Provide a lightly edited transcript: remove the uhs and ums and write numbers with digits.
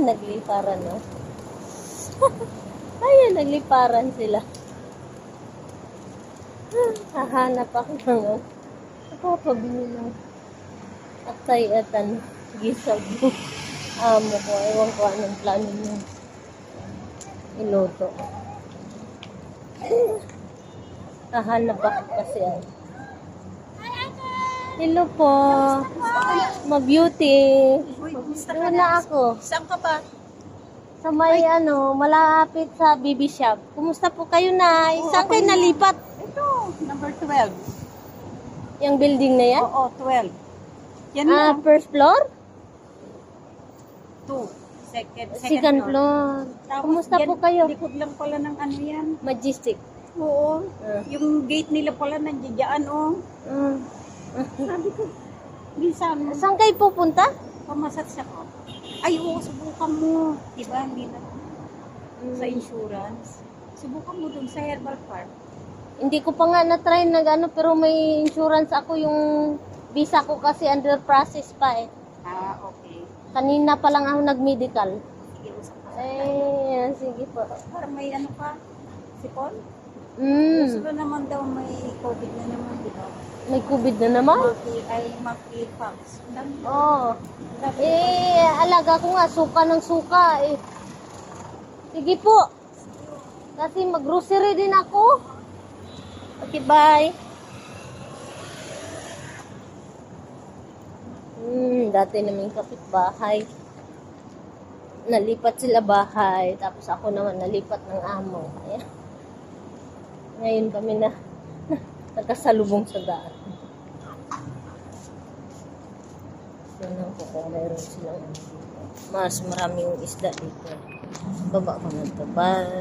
Nagliparan, no? Ayun, nagliparan sila. Hahanap ako ng napapabili ng atay at gisag mo. Amo ko, ewan ko anong plano niya iluto. Hahanap ako kasi hello po. Ma-beauty. Doon na ako. Saan ka ba? Sa may malapit sa BB shop. Kumusta po kayo, Nay? Saan kayo nalipat? Ito, number 12. Yung building na yan? Oo, 12. Yan na. First floor? 2. Second floor. Tapos Kumusta yan, po kayo? likod lang pala ng ano yan. Majestic. Oo. Yung gate nila pala nandiyan, oh. Sabi ko, minsan, Saan kayo pupunta? pamasat siya ko. Ay, oo, subukan mo. Diba, hindi na sa insurance. Subukan mo dun sa Herbal Farm. Hindi ko pa nga na-try pero may insurance ako yung visa ko kasi under process pa eh. Ah, okay. Kanina pa lang ako nag-medical. Sige, usap ka. Sige po. Parang may ano pa, sipon? Mm. Gusto naman daw may COVID na naman, di ba? May COVID na naman? Monkeypox. Oo. Alaga ko nga, suka ng suka eh. Sige po. Kasi mag-grocery din ako. Okay, bye. Dati namin kapitbahay. Nalipat sila bahay. Tapos ako naman nalipat ng amo. Ayan. Ngayon kami na nagkasalubong sa daan. Tingnan ko kung mayroon silang mas maraming isda dito. Baba ko na ito. Bye.